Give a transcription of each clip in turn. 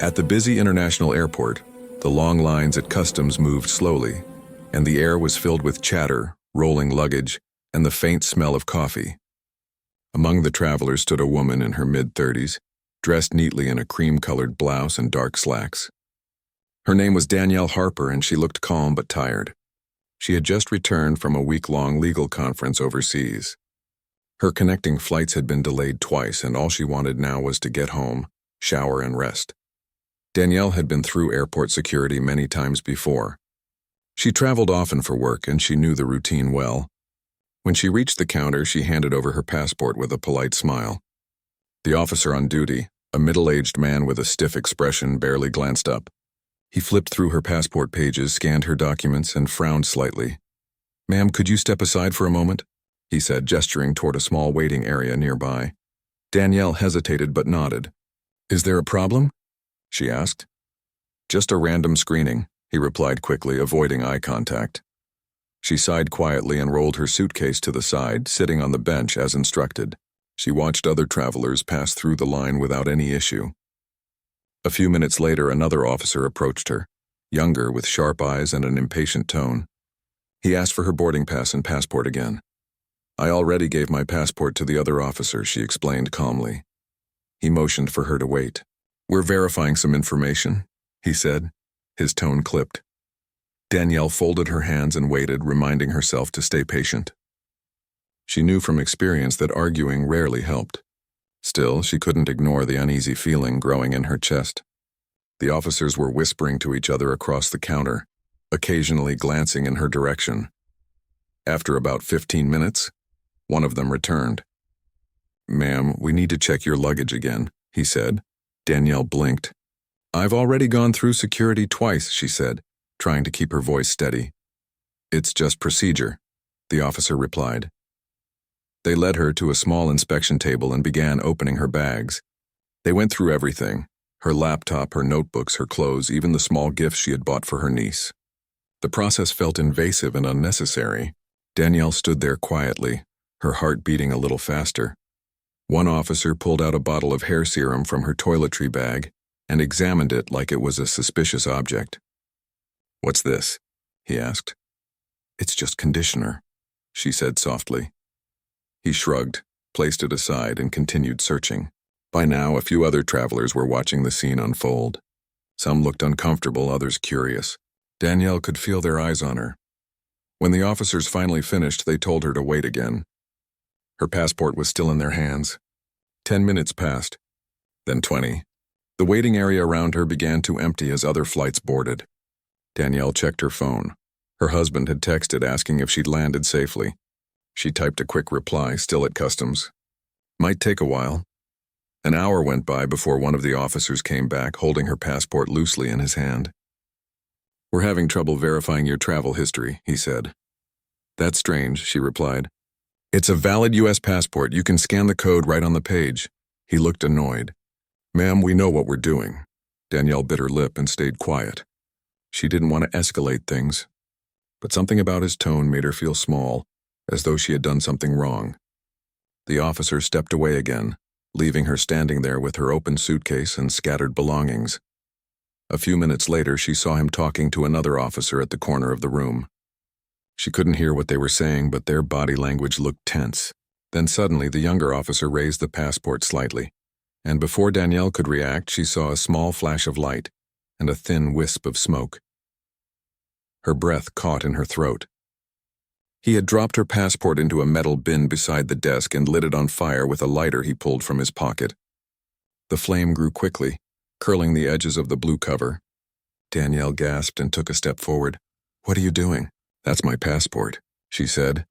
At the busy international airport, the long lines at customs moved slowly, and the air was filled with chatter, rolling luggage, and the faint smell of coffee. Among the travelers stood a woman in her mid-30s, dressed neatly in a cream-colored blouse and dark slacks. Her name was Danielle Harper, and she looked calm but tired. She had just returned from a week-long legal conference overseas. Her connecting flights had been delayed twice, and all she wanted now was to get home, shower, and rest. Danielle had been through airport security many times before. She traveled often for work, and she knew the routine well. When she reached the counter, she handed over her passport with a polite smile. The officer on duty, a middle-aged man with a stiff expression, barely glanced up. He flipped through her passport pages, scanned her documents, and frowned slightly. "Ma'am, could you step aside for a moment?" he said, gesturing toward a small waiting area nearby. Danielle hesitated but nodded. "Is there a problem?" she asked. "Just a random screening," he replied quickly, avoiding eye contact. She sighed quietly and rolled her suitcase to the side, sitting on the bench as instructed. She watched other travelers pass through the line without any issue. A few minutes later, another officer approached her, younger, with sharp eyes and an impatient tone. He asked for her boarding pass and passport again. "I already gave my passport to the other officer," she explained calmly. He motioned for her to wait. "We're verifying some information," he said. His tone clipped. Danielle folded her hands and waited, reminding herself to stay patient. She knew from experience that arguing rarely helped. Still, she couldn't ignore the uneasy feeling growing in her chest. The officers were whispering to each other across the counter, occasionally glancing in her direction. After about 15 minutes, one of them returned. "Ma'am, we need to check your luggage again," he said. Danielle blinked. "I've already gone through security twice," she said, trying to keep her voice steady. "It's just procedure," the officer replied. They led her to a small inspection table and began opening her bags. They went through everything: her laptop, her notebooks, her clothes, even the small gifts she had bought for her niece. The process felt invasive and unnecessary. Danielle stood there quietly, her heart beating a little faster. One officer pulled out a bottle of hair serum from her toiletry bag and examined it like it was a suspicious object. "What's this?" he asked. "It's just conditioner," she said softly. He shrugged, placed it aside, and continued searching. By now, a few other travelers were watching the scene unfold. Some looked uncomfortable, others curious. Danielle could feel their eyes on her. When the officers finally finished, they told her to wait again. Her passport was still in their hands. 10 minutes passed, then 20. The waiting area around her began to empty as other flights boarded. Danielle checked her phone. Her husband had texted asking if she'd landed safely. She typed a quick reply, still at customs. "Might take a while." An hour went by before one of the officers came back, holding her passport loosely in his hand. "We're having trouble verifying your travel history," he said. "That's strange," she replied. "It's a valid U.S. passport. You can scan the code right on the page." He looked annoyed. "Ma'am, we know what we're doing." Danielle bit her lip and stayed quiet. She didn't want to escalate things, but something about his tone made her feel small, as though she had done something wrong. The officer stepped away again, leaving her standing there with her open suitcase and scattered belongings. A few minutes later, she saw him talking to another officer at the corner of the room. She couldn't hear what they were saying, but their body language looked tense. Then suddenly, the younger officer raised the passport slightly, and before Danielle could react, she saw a small flash of light and a thin wisp of smoke. Her breath caught in her throat. He had dropped her passport into a metal bin beside the desk and lit it on fire with a lighter he pulled from his pocket. The flame grew quickly, curling the edges of the blue cover. Danielle gasped and took a step forward. "What are you doing?" "That's my passport," she said,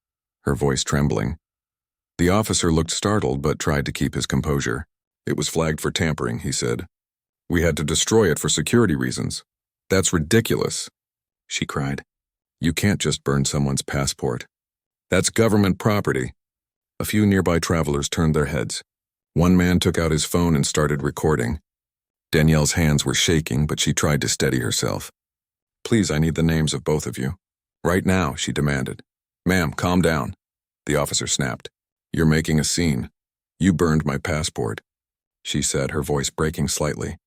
her voice trembling. The officer looked startled but tried to keep his composure. "It was flagged for tampering," he said. "We had to destroy it for security reasons." "That's ridiculous," she cried. "You can't just burn someone's passport. That's government property." A few nearby travelers turned their heads. One man took out his phone and started recording. Danielle's hands were shaking, but she tried to steady herself. "Please, I need the names of both of you." "Right now," she demanded. "Ma'am, calm down," the officer snapped. "You're making a scene. You burned my passport," she said, her voice breaking slightly.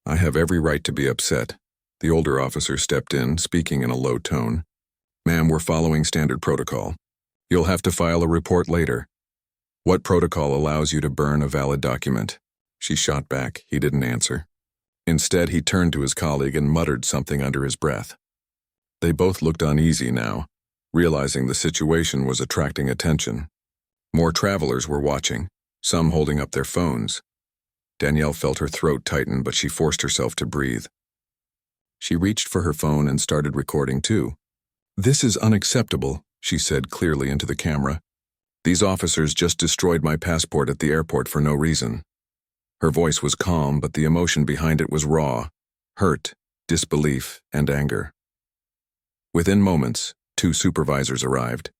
I have every right to be upset. The older officer stepped in, speaking in a low tone. Ma'am, we're following standard protocol. You'll have to file a report later. What protocol allows you to burn a valid document? She shot back. He didn't answer. Instead, he turned to his colleague and muttered something under his breath. They both looked uneasy now, realizing the situation was attracting attention. More travelers were watching, some holding up their phones. Danielle felt her throat tighten, but she forced herself to breathe. She reached for her phone and started recording too. "This is unacceptable," she said clearly into the camera. "These officers just destroyed my passport at the airport for no reason." Her voice was calm, but the emotion behind it was raw: hurt, disbelief, and anger. Within moments, 2 supervisors arrived.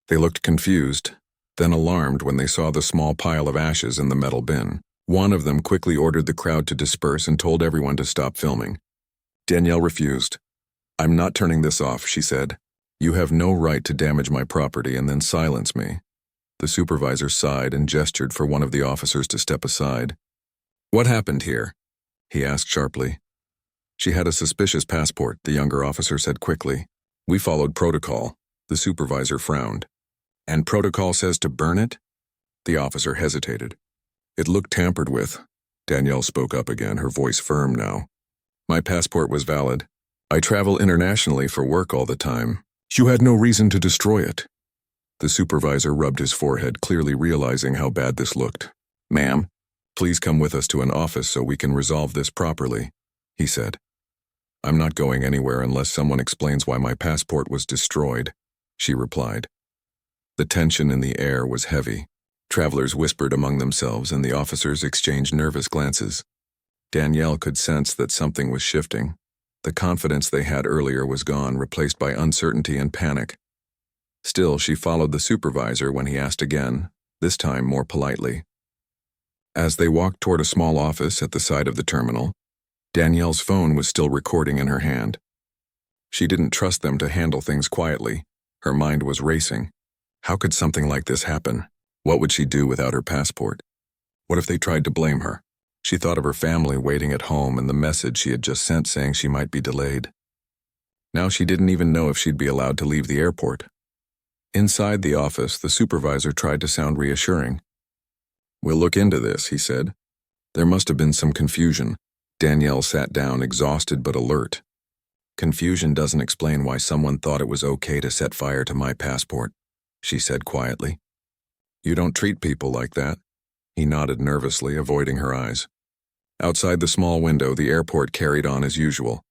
They looked confused, then alarmed when they saw the small pile of ashes in the metal bin. One of them quickly ordered the crowd to disperse and told everyone to stop filming. Danielle refused. "I'm not turning this off," she said. "You have no right to damage my property and then silence me." The supervisor sighed and gestured for one of the officers to step aside. "What happened here?" he asked sharply. "She had a suspicious passport," the younger officer said quickly. "We followed protocol." The supervisor frowned. "And protocol says to burn it?" The officer hesitated. "It looked tampered with." Danielle spoke up again, her voice firm now. "My passport was valid. I travel internationally for work all the time. You had no reason to destroy it." The supervisor rubbed his forehead, clearly realizing how bad this looked. "Ma'am, please come with us to an office so we can resolve this properly," he said. "I'm not going anywhere unless someone explains why my passport was destroyed," she replied. The tension in the air was heavy. Travelers whispered among themselves and the officers exchanged nervous glances. Danielle could sense that something was shifting. The confidence they had earlier was gone, replaced by uncertainty and panic. Still, she followed the supervisor when he asked again, this time more politely. As they walked toward a small office at the side of the terminal, Danielle's phone was still recording in her hand. She didn't trust them to handle things quietly. Her mind was racing. How could something like this happen? What would she do without her passport? What if they tried to blame her? She thought of her family waiting at home and the message she had just sent saying she might be delayed. Now she didn't even know if she'd be allowed to leave the airport. Inside the office, the supervisor tried to sound reassuring. "We'll look into this," he said. There must have been some confusion. Danielle sat down, exhausted but alert. "Confusion doesn't explain why someone thought it was okay to set fire to my passport," she said quietly. "You don't treat people like that." He nodded nervously, avoiding her eyes. Outside the small window, the airport carried on as usual.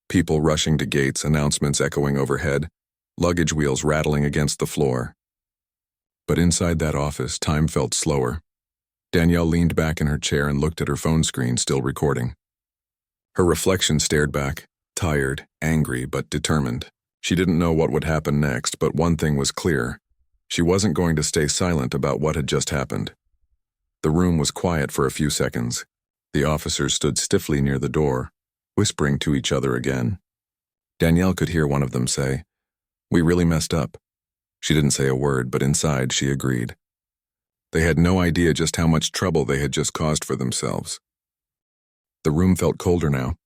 People rushing to gates, announcements echoing overhead, luggage wheels rattling against the floor. But inside that office, time felt slower. Danielle leaned back in her chair and looked at her phone screen, still recording. Her reflection stared back, tired, angry, but determined. She didn't know what would happen next, but one thing was clear. She wasn't going to stay silent about what had just happened. The room was quiet for a few seconds. The officers stood stiffly near the door, whispering to each other again. Danielle could hear one of them say, "We really messed up." She didn't say a word, but inside she agreed. They had no idea just how much trouble they had just caused for themselves. The room felt colder now.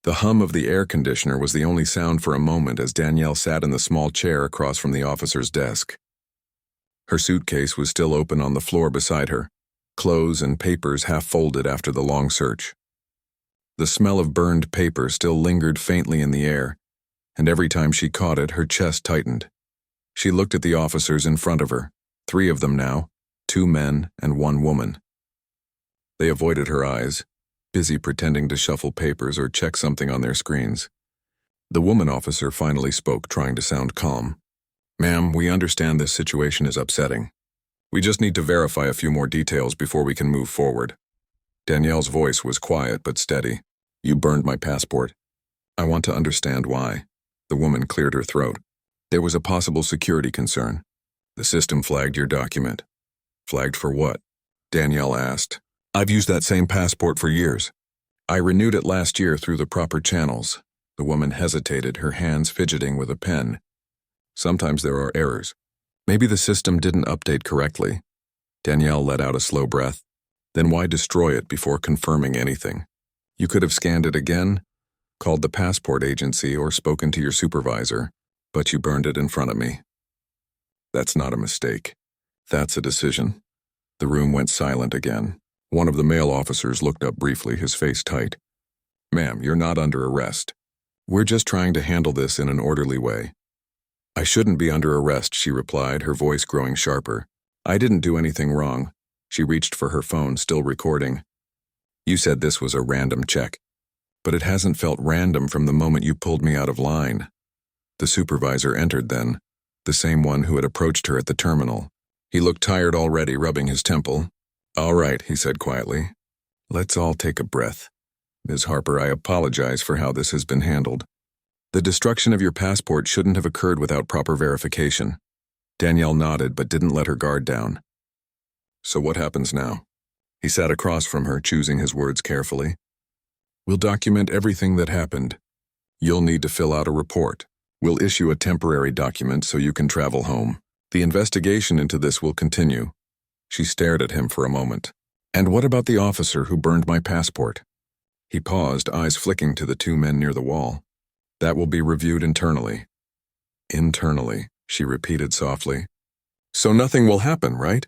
The hum of the air conditioner was the only sound for a moment as Danielle sat in the small chair across from the officer's desk. Her suitcase was still open on the floor beside her, clothes and papers half folded after the long search. The smell of burned paper still lingered faintly in the air, and every time she caught it, her chest tightened. She looked at the officers in front of her, 3 of them now, 2 men and 1 woman. They avoided her eyes, busy pretending to shuffle papers or check something on their screens. The woman officer finally spoke, trying to sound calm. "Ma'am, we understand this situation is upsetting. We just need to verify a few more details before we can move forward." Danielle's voice was quiet but steady. "You burned my passport. I want to understand why." The woman cleared her throat. "There was a possible security concern. The system flagged your document." "Flagged for what?" Danielle asked. "I've used that same passport for years. I renewed it last year through the proper channels." The woman hesitated, her hands fidgeting with a pen. "Sometimes there are errors. Maybe the system didn't update correctly." Danielle let out a slow breath. "Then why destroy it before confirming anything?" You could have scanned it again, called the passport agency, or spoken to your supervisor, but you burned it in front of me. That's not a mistake. That's a decision. The room went silent again. One of the male officers looked up briefly, his face tight. Ma'am, you're not under arrest. We're just trying to handle this in an orderly way. I shouldn't be under arrest, she replied, her voice growing sharper. I didn't do anything wrong. She reached for her phone, still recording. You said this was a random check, but it hasn't felt random from the moment you pulled me out of line. The supervisor entered then, the same one who had approached her at the terminal. He looked tired already, rubbing his temple. All right, he said quietly. Let's all take a breath. Ms. Harper, I apologize for how this has been handled. The destruction of your passport shouldn't have occurred without proper verification. Danielle nodded but didn't let her guard down. So what happens now? He sat across from her, choosing his words carefully. We'll document everything that happened. You'll need to fill out a report. We'll issue a temporary document so you can travel home. The investigation into this will continue. She stared at him for a moment. And what about the officer who burned my passport? He paused, eyes flicking to the two men near the wall. That will be reviewed internally. Internally, she repeated softly. So nothing will happen, right?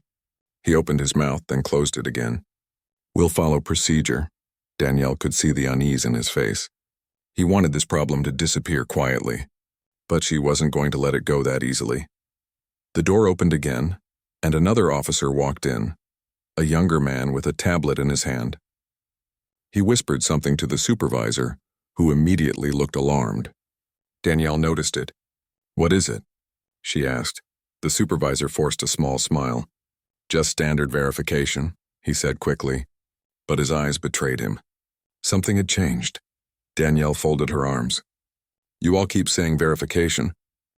He opened his mouth, then closed it again. We'll follow procedure. Danielle could see the unease in his face. He wanted this problem to disappear quietly, but she wasn't going to let it go that easily. The door opened again, and another officer walked in, a younger man with a tablet in his hand. He whispered something to the supervisor, who immediately looked alarmed. Danielle noticed it. What is it? She asked. The supervisor forced a small smile. Just standard verification, he said quickly, but his eyes betrayed him. Something had changed. Danielle folded her arms. You all keep saying verification.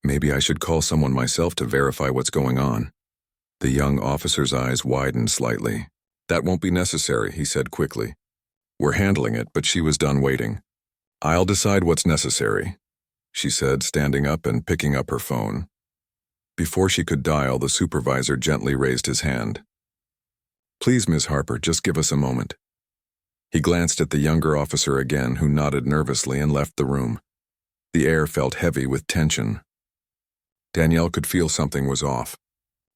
Maybe I should call someone myself to verify what's going on. The young officer's eyes widened slightly. That won't be necessary, he said quickly. We're handling it, but she was done waiting. I'll decide what's necessary, she said, standing up and picking up her phone. Before she could dial, the supervisor gently raised his hand. Please, Ms. Harper, just give us a moment. He glanced at the younger officer again, who nodded nervously and left the room. The air felt heavy with tension. Danielle could feel something was off.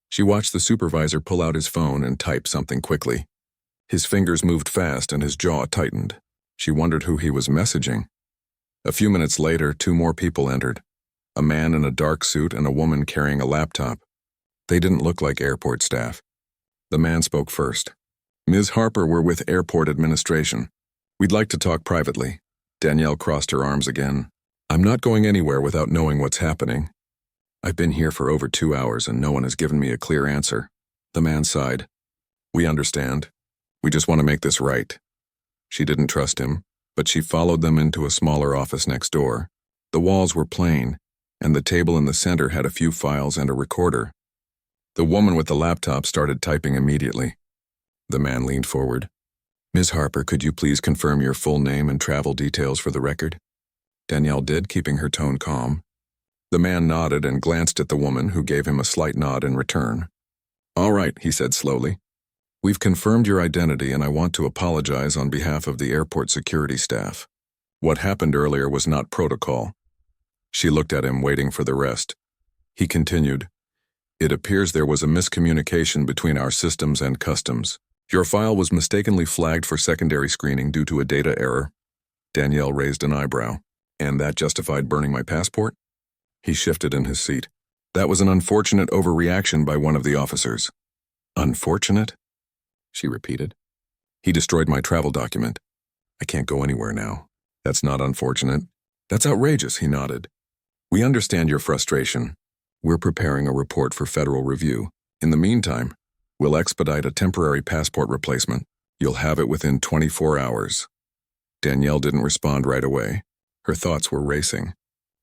She watched the supervisor pull out his phone and type something quickly. His fingers moved fast and his jaw tightened. She wondered who he was messaging. A few minutes later, two more people entered. A man in a dark suit and a woman carrying a laptop. They didn't look like airport staff. The man spoke first. Ms. Harper, we're with airport administration. We'd like to talk privately. Danielle crossed her arms again. I'm not going anywhere without knowing what's happening. I've been here for over 2 hours and no one has given me a clear answer. The man sighed. We understand. We just want to make this right. She didn't trust him, but she followed them into a smaller office next door. The walls were plain, and the table in the center had a few files and a recorder. The woman with the laptop started typing immediately. The man leaned forward. Ms. Harper, could you please confirm your full name and travel details for the record? Danielle did, keeping her tone calm. The man nodded and glanced at the woman, who gave him a slight nod in return. All right, he said slowly. We've confirmed your identity and I want to apologize on behalf of the airport security staff. What happened earlier was not protocol. She looked at him, waiting for the rest. He continued. It appears there was a miscommunication between our systems and customs. Your file was mistakenly flagged for secondary screening due to a data error. Danielle raised an eyebrow. And that justified burning my passport? He shifted in his seat. That was an unfortunate overreaction by one of the officers. Unfortunate? She repeated. He destroyed my travel document. I can't go anywhere now. That's not unfortunate. That's outrageous, he nodded. We understand your frustration. We're preparing a report for federal review. In the meantime, we'll expedite a temporary passport replacement. You'll have it within 24 hours. Danielle didn't respond right away. Her thoughts were racing.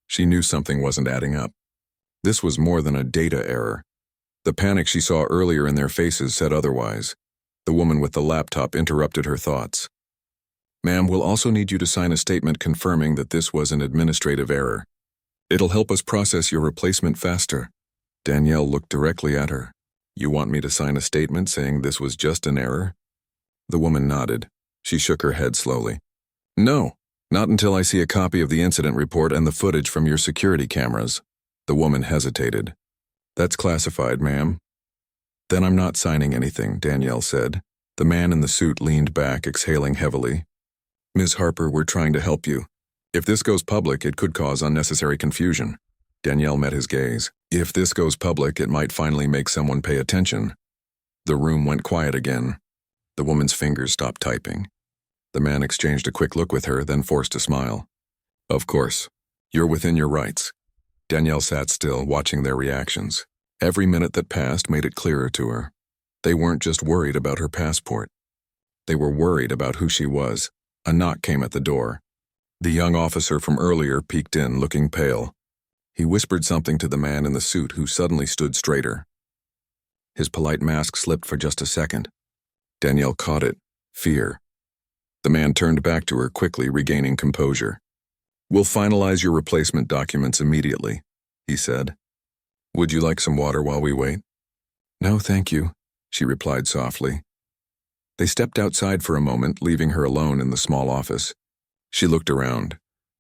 She knew something wasn't adding up. This was more than a data error. The panic she saw earlier in their faces said otherwise. The woman with the laptop interrupted her thoughts. Ma'am, we'll also need you to sign a statement confirming that this was an administrative error. It'll help us process your replacement faster. Danielle looked directly at her. You want me to sign a statement saying this was just an error? The woman nodded. She shook her head slowly. No, not until I see a copy of the incident report and the footage from your security cameras. The woman hesitated. That's classified, ma'am. Then I'm not signing anything, Danielle said. The man in the suit leaned back, exhaling heavily. Ms. Harper, we're trying to help you. If this goes public, it could cause unnecessary confusion. Danielle met his gaze. If this goes public, it might finally make someone pay attention. The room went quiet again. The woman's fingers stopped typing. The man exchanged a quick look with her, then forced a smile. Of course. You're within your rights. Danielle sat still, watching their reactions. Every minute that passed made it clearer to her. They weren't just worried about her passport. They were worried about who she was. A knock came at the door. The young officer from earlier peeked in, looking pale. He whispered something to the man in the suit, who suddenly stood straighter. His polite mask slipped for just a second. Danielle caught it. Fear. The man turned back to her quickly, regaining composure. We'll finalize your replacement documents immediately, he said. Would you like some water while we wait? No, thank you, she replied softly. They stepped outside for a moment, leaving her alone in the small office. She looked around.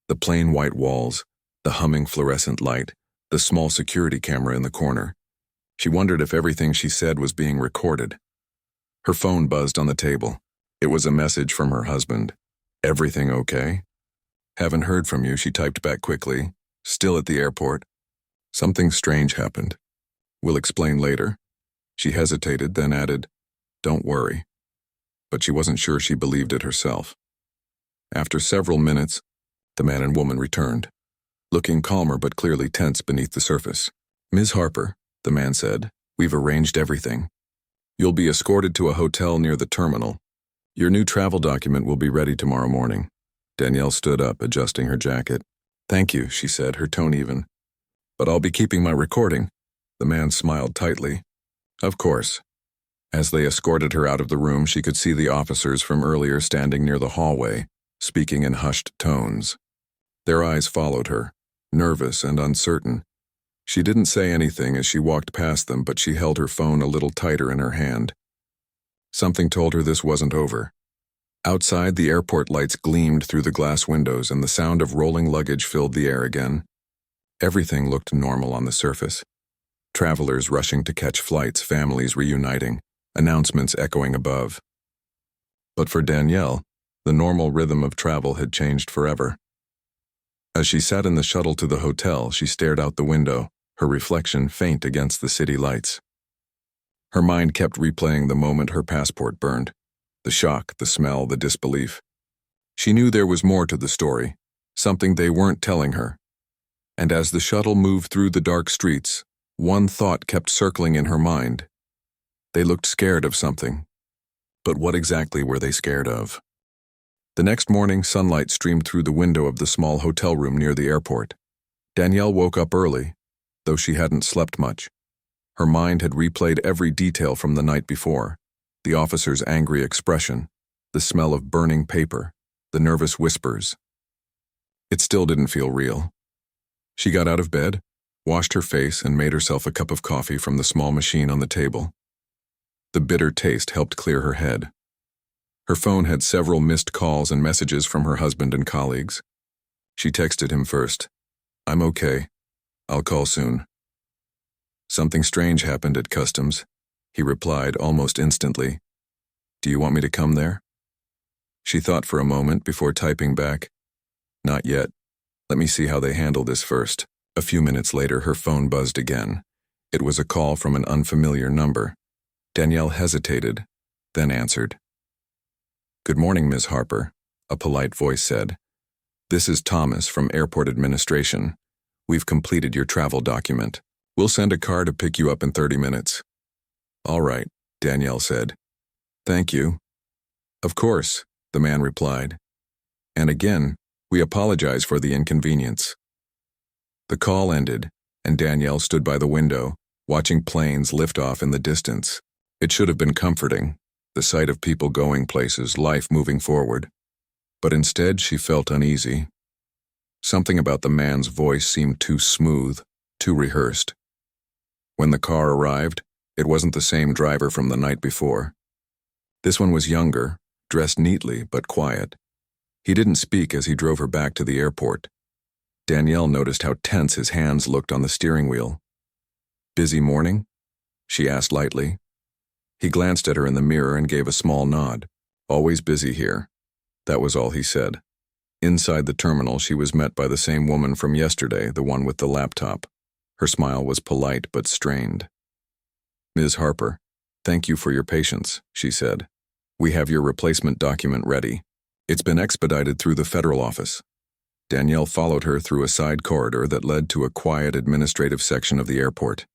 The plain white walls, the humming fluorescent light, the small security camera in the corner. She wondered if everything she said was being recorded. Her phone buzzed on the table. It was a message from her husband. Everything okay? Haven't heard from you, she typed back quickly. Still at the airport. Something strange happened. We'll explain later. She hesitated, then added, Don't worry. But she wasn't sure she believed it herself. After several minutes, the man and woman returned, looking calmer but clearly tense beneath the surface. Ms. Harper, the man said, we've arranged everything. You'll be escorted to a hotel near the terminal. Your new travel document will be ready tomorrow morning. Danielle stood up, adjusting her jacket. Thank you, she said, her tone even. But I'll be keeping my recording. The man smiled tightly. Of course. As they escorted her out of the room, she could see the officers from earlier standing near the hallway, speaking in hushed tones. Their eyes followed her, nervous and uncertain. She didn't say anything as she walked past them, but she held her phone a little tighter in her hand. Something told her this wasn't over. Outside, the airport lights gleamed through the glass windows and the sound of rolling luggage filled the air again. Everything looked normal on the surface. Travelers rushing to catch flights, families reuniting, announcements echoing above. But for Danielle, the normal rhythm of travel had changed forever. As she sat in the shuttle to the hotel, she stared out the window, her reflection faint against the city lights. Her mind kept replaying the moment her passport burned. The shock, the smell, the disbelief. She knew there was more to the story, something they weren't telling her. And as the shuttle moved through the dark streets, one thought kept circling in her mind. They looked scared of something. But what exactly were they scared of? The next morning, sunlight streamed through the window of the small hotel room near the airport. Danielle woke up early, though she hadn't slept much. Her mind had replayed every detail from the night before. The officer's angry expression, the smell of burning paper, the nervous whispers. It still didn't feel real. She got out of bed, washed her face, and made herself a cup of coffee from the small machine on the table. The bitter taste helped clear her head. Her phone had several missed calls and messages from her husband and colleagues. She texted him first. I'm okay. I'll call soon. Something strange happened at customs. He replied almost instantly. Do you want me to come there? She thought for a moment before typing back. Not yet. Let me see how they handle this first. A few minutes later, her phone buzzed again. It was a call from an unfamiliar number. Danielle hesitated, then answered. Good morning, Ms. Harper, a polite voice said. This is Thomas from Airport Administration. We've completed your travel document. We'll send a car to pick you up in 30 minutes. All right, Danielle said. Thank you. Of course, the man replied. And again, we apologize for the inconvenience. The call ended, and Danielle stood by the window, watching planes lift off in the distance. It should have been comforting, the sight of people going places, life moving forward. But instead, she felt uneasy. Something about the man's voice seemed too smooth, too rehearsed. When the car arrived, it wasn't the same driver from the night before. This one was younger, dressed neatly but quiet. He didn't speak as he drove her back to the airport. Danielle noticed how tense his hands looked on the steering wheel. "Busy morning?" she asked lightly. He glanced at her in the mirror and gave a small nod. "Always busy here." That was all he said. Inside the terminal, she was met by the same woman from yesterday, the one with the laptop. Her smile was polite but strained. "Ms. Harper, thank you for your patience," she said. "We have your replacement document ready. It's been expedited through the federal office." Danielle followed her through a side corridor that led to a quiet administrative section of the airport.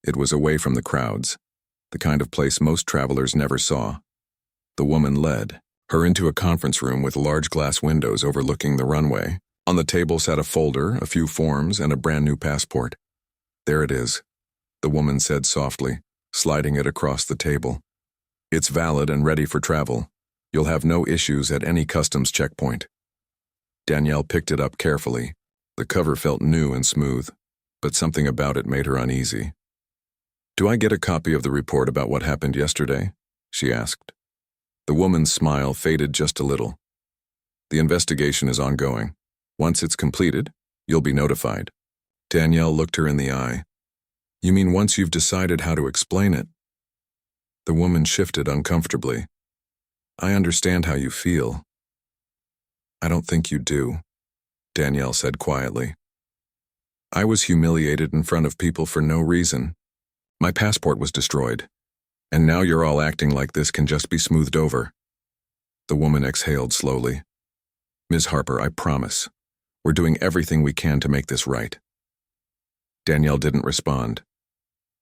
It was away from the crowds, the kind of place most travelers never saw. The woman led her into a conference room with large glass windows overlooking the runway. On the table sat a folder, a few forms, and a brand new passport. "There it is," the woman said softly, sliding it across the table. "It's valid and ready for travel. You'll have no issues at any customs checkpoint." Danielle picked it up carefully. The cover felt new and smooth, but something about it made her uneasy. "Do I get a copy of the report about what happened yesterday?" she asked. The woman's smile faded just a little. "The investigation is ongoing. Once it's completed, you'll be notified." Danielle looked her in the eye. "You mean once you've decided how to explain it?" The woman shifted uncomfortably. "I understand how you feel." "I don't think you do," Danielle said quietly. "I was humiliated in front of people for no reason. My passport was destroyed. And now you're all acting like this can just be smoothed over." The woman exhaled slowly. "Ms. Harper, I promise. We're doing everything we can to make this right." Danielle didn't respond.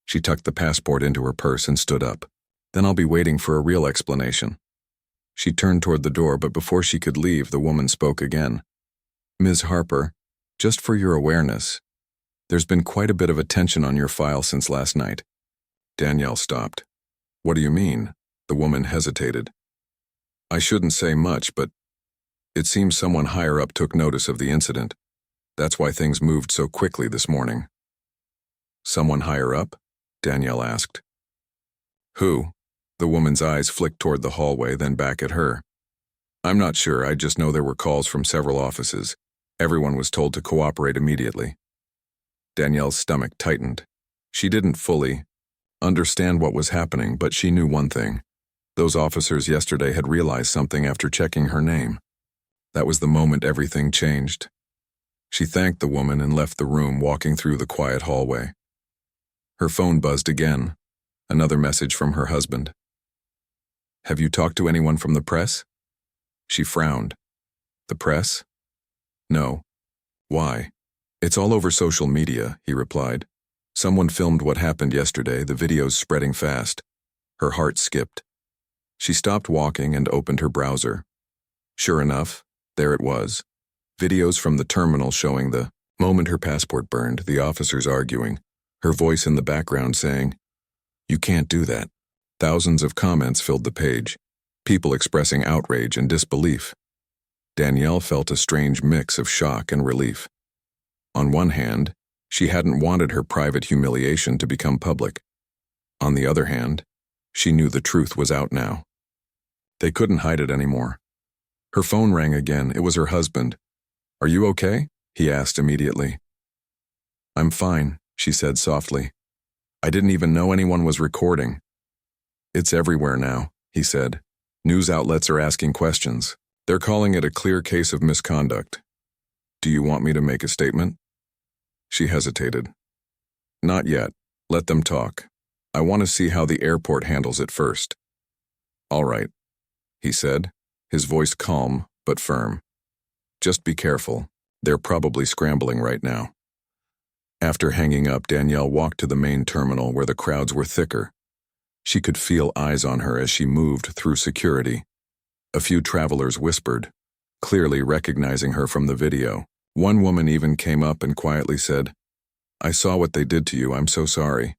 She tucked the passport into her purse and stood up. "Then I'll be waiting for a real explanation." She turned toward the door, but before she could leave, the woman spoke again. "Ms. Harper, just for your awareness, there's been quite a bit of attention on your file since last night." Danielle stopped. "What do you mean?" The woman hesitated. "I shouldn't say much, but it seems someone higher up took notice of the incident. That's why things moved so quickly this morning." "Someone higher up?" Danielle asked. "Who?" The woman's eyes flicked toward the hallway, then back at her. "I'm not sure, I just know there were calls from several offices. Everyone was told to cooperate immediately." Danielle's stomach tightened. She didn't fully understand what was happening, but she knew one thing. Those officers yesterday had realized something after checking her name. That was the moment everything changed. She thanked the woman and left the room, walking through the quiet hallway. Her phone buzzed again. Another message from her husband. "Have you talked to anyone from the press?" She frowned. "The press? No. Why?" "It's all over social media," he replied. "Someone filmed what happened yesterday, the video's spreading fast." Her heart skipped. She stopped walking and opened her browser. Sure enough, there it was. Videos from the terminal showing the moment her passport burned, the officers arguing, her voice in the background saying, "You can't do that." Thousands of comments filled the page, people expressing outrage and disbelief. Danielle felt a strange mix of shock and relief. On one hand, she hadn't wanted her private humiliation to become public. On the other hand, she knew the truth was out now. They couldn't hide it anymore. Her phone rang again. It was her husband. "Are you okay?" he asked immediately. "I'm fine," she said softly. "I didn't even know anyone was recording." "It's everywhere now," he said. "News outlets are asking questions. They're calling it a clear case of misconduct. Do you want me to make a statement?" She hesitated. "Not yet. Let them talk. I want to see how the airport handles it first." "All right," he said, his voice calm but firm. "Just be careful. They're probably scrambling right now." After hanging up, Danielle walked to the main terminal where the crowds were thicker. She could feel eyes on her as she moved through security. A few travelers whispered, clearly recognizing her from the video. One woman even came up and quietly said, "I saw what they did to you, I'm so sorry."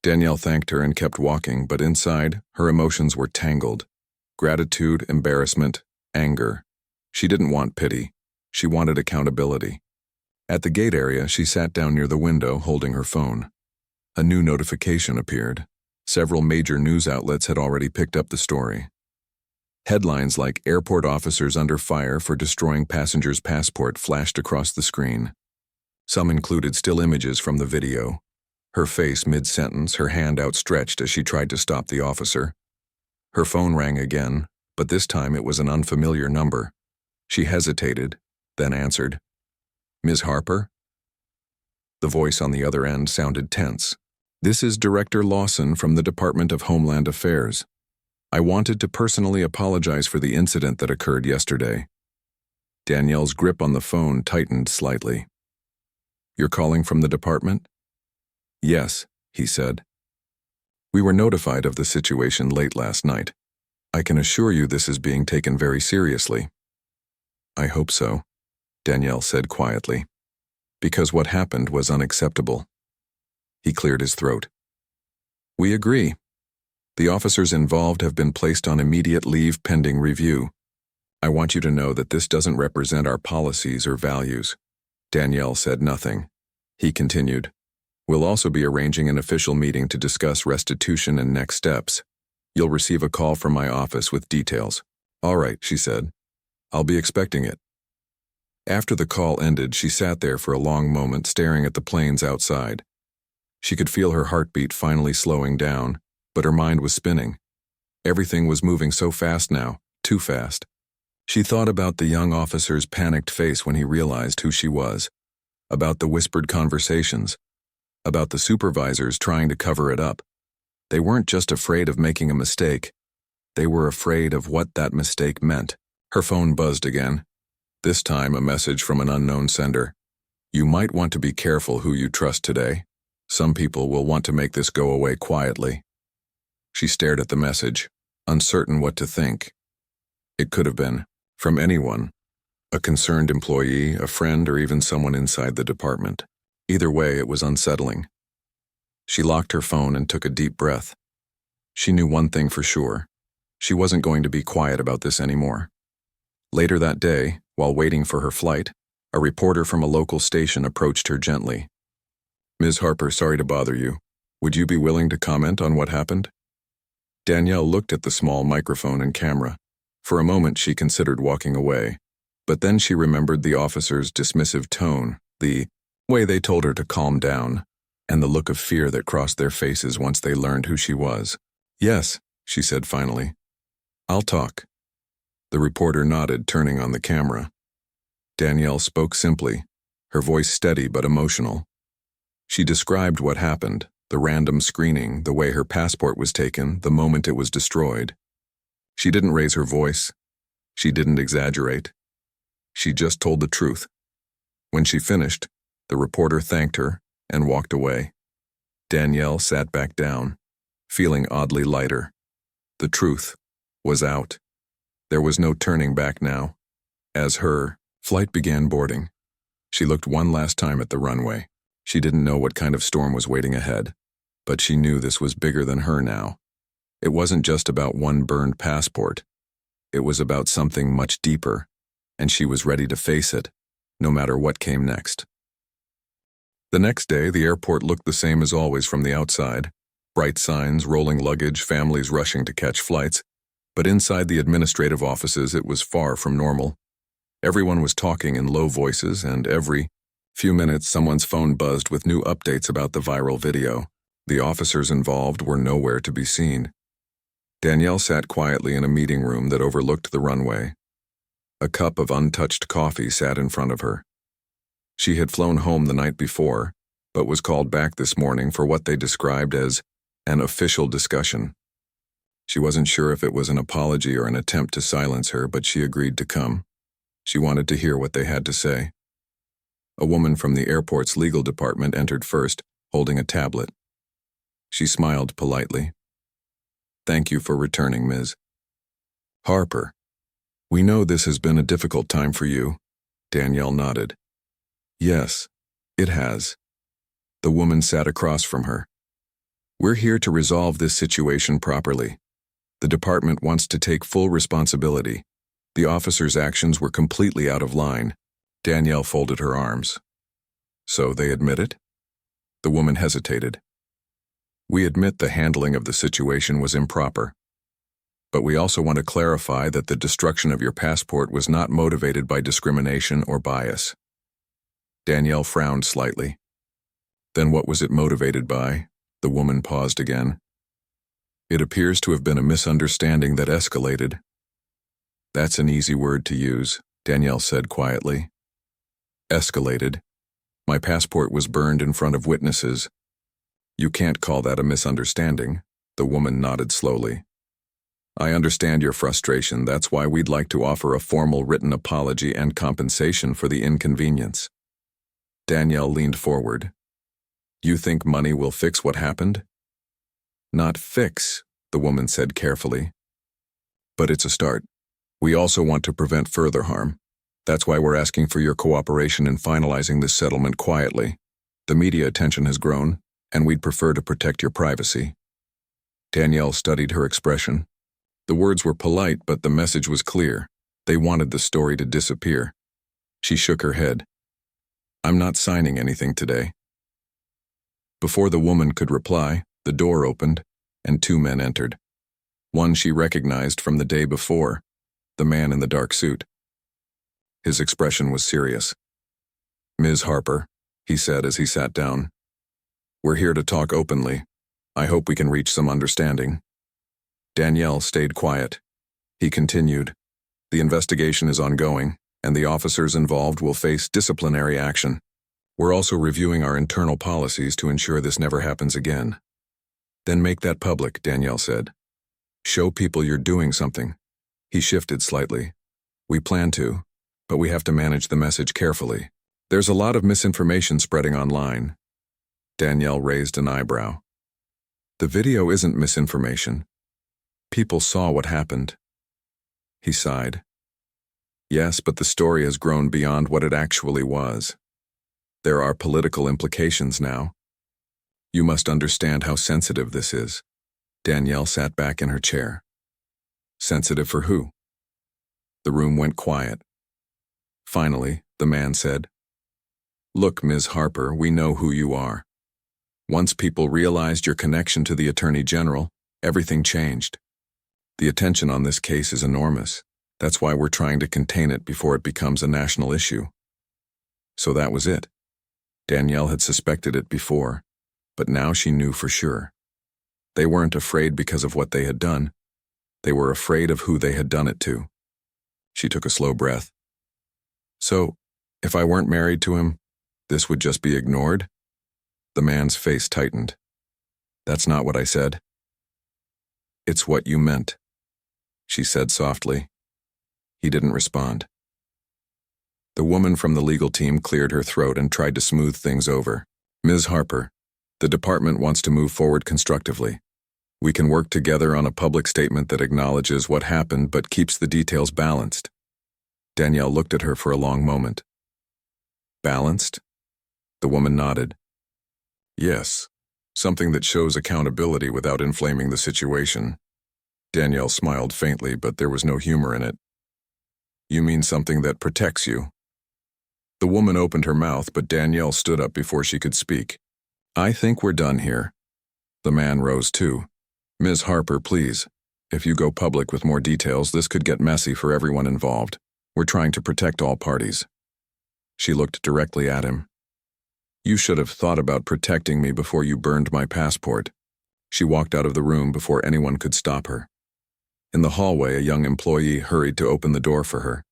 Danielle thanked her and kept walking, but inside, her emotions were tangled. Gratitude, embarrassment, anger. She didn't want pity. She wanted accountability. At the gate area, she sat down near the window, holding her phone. A new notification appeared. Several major news outlets had already picked up the story. Headlines like "Airport Officers Under Fire for Destroying Passenger's Passport" flashed across the screen. Some included still images from the video. Her face mid-sentence, her hand outstretched as she tried to stop the officer. Her phone rang again, but this time it was an unfamiliar number. She hesitated, then answered. "Ms. Harper?" The voice on the other end sounded tense. "This is Director Lawson from the Department of Homeland Affairs. I wanted to personally apologize for the incident that occurred yesterday." Danielle's grip on the phone tightened slightly. "You're calling from the department?" "Yes," he said. "We were notified of the situation late last night. I can assure you this is being taken very seriously." "I hope so," Danielle said quietly, "because what happened was unacceptable." He cleared his throat. "We agree. The officers involved have been placed on immediate leave pending review. I want you to know that this doesn't represent our policies or values." Danielle said nothing. He continued, "We'll also be arranging an official meeting to discuss restitution and next steps. You'll receive a call from my office with details." "All right," she said. "I'll be expecting it." After the call ended, she sat there for a long moment staring at the planes outside. She could feel her heartbeat finally slowing down, but her mind was spinning. Everything was moving so fast now, too fast. She thought about the young officer's panicked face when he realized who she was, about the whispered conversations, about the supervisors trying to cover it up. They weren't just afraid of making a mistake. They were afraid of what that mistake meant. Her phone buzzed again. This time a message from an unknown sender. "You might want to be careful who you trust today. Some people will want to make this go away quietly." She stared at the message, uncertain what to think. It could have been from anyone, a concerned employee, a friend, or even someone inside the department. Either way, it was unsettling. She locked her phone and took a deep breath. She knew one thing for sure. She wasn't going to be quiet about this anymore. Later that day, while waiting for her flight, a reporter from a local station approached her gently. "Ms. Harper, sorry to bother you. Would you be willing to comment on what happened?" Danielle looked at the small microphone and camera. For a moment she considered walking away, but then she remembered the officer's dismissive tone, the way they told her to calm down, and the look of fear that crossed their faces once they learned who she was. "Yes," she said finally. "I'll talk." The reporter nodded, turning on the camera. Danielle spoke simply, her voice steady but emotional. She described what happened, the random screening, the way her passport was taken, the moment it was destroyed. She didn't raise her voice. She didn't exaggerate. She just told the truth. When she finished, the reporter thanked her and walked away. Danielle sat back down, feeling oddly lighter. The truth was out. There was no turning back now. As her flight began boarding, she looked one last time at the runway. She didn't know what kind of storm was waiting ahead, but she knew this was bigger than her now. It wasn't just about one burned passport. It was about something much deeper, and she was ready to face it, no matter what came next. The next day, the airport looked the same as always from the outside. Bright signs, rolling luggage, families rushing to catch flights. But inside the administrative offices, it was far from normal. Everyone was talking in low voices, and every few minutes someone's phone buzzed with new updates about the viral video. The officers involved were nowhere to be seen. Danielle sat quietly in a meeting room that overlooked the runway. A cup of untouched coffee sat in front of her. She had flown home the night before, but was called back this morning for what they described as an official discussion. She wasn't sure if it was an apology or an attempt to silence her, but she agreed to come. She wanted to hear what they had to say. A woman from the airport's legal department entered first, holding a tablet. She smiled politely. "Thank you for returning, Ms. Harper. We know this has been a difficult time for you." Danielle nodded. "Yes, it has." The woman sat across from her. "We're here to resolve this situation properly. The department wants to take full responsibility. The officer's actions were completely out of line." Danielle folded her arms. "So they admit it?" The woman hesitated. "We admit the handling of the situation was improper." But we also want to clarify that the destruction of your passport was not motivated by discrimination or bias. Danielle frowned slightly. Then what was it motivated by? The woman paused again. It appears to have been a misunderstanding that escalated. That's an easy word to use, Danielle said quietly. Escalated. My passport was burned in front of witnesses. You can't call that a misunderstanding, the woman nodded slowly. I understand your frustration. That's why we'd like to offer a formal written apology and compensation for the inconvenience. Danielle leaned forward. You think money will fix what happened? Not fix, the woman said carefully. But it's a start. We also want to prevent further harm. That's why we're asking for your cooperation in finalizing this settlement quietly. The media attention has grown, and we'd prefer to protect your privacy. Danielle studied her expression. The words were polite, but the message was clear. They wanted the story to disappear. She shook her head. I'm not signing anything today. Before the woman could reply, the door opened, and two men entered. One she recognized from the day before, the man in the dark suit. His expression was serious. Ms. Harper, he said as he sat down. We're here to talk openly. I hope we can reach some understanding. Danielle stayed quiet. He continued. The investigation is ongoing, and the officers involved will face disciplinary action. We're also reviewing our internal policies to ensure this never happens again. Then make that public, Danielle said. Show people you're doing something. He shifted slightly. We plan to, but we have to manage the message carefully. There's a lot of misinformation spreading online. Danielle raised an eyebrow. The video isn't misinformation. People saw what happened. He sighed. Yes, but the story has grown beyond what it actually was. There are political implications now. You must understand how sensitive this is. Danielle sat back in her chair. Sensitive for who? The room went quiet. Finally, the man said, Look, Ms. Harper, we know who you are. Once people realized your connection to the Attorney General, everything changed. The attention on this case is enormous. That's why we're trying to contain it before it becomes a national issue. So that was it. Danielle had suspected it before, but now she knew for sure. They weren't afraid because of what they had done. They were afraid of who they had done it to. She took a slow breath. So, if I weren't married to him, this would just be ignored? The man's face tightened. That's not what I said. It's what you meant, she said softly. He didn't respond. The woman from the legal team cleared her throat and tried to smooth things over. Ms. Harper, the department wants to move forward constructively. We can work together on a public statement that acknowledges what happened but keeps the details balanced. Danielle looked at her for a long moment. Balanced? The woman nodded. Yes, something that shows accountability without inflaming the situation. Danielle smiled faintly, but there was no humor in it. You mean something that protects you? The woman opened her mouth, but Danielle stood up before she could speak. I think we're done here. The man rose too. Ms. Harper, please. If you go public with more details, this could get messy for everyone involved. We're trying to protect all parties. She looked directly at him. You should have thought about protecting me before you burned my passport. She walked out of the room before anyone could stop her. In the hallway, a young employee hurried to open the door for her.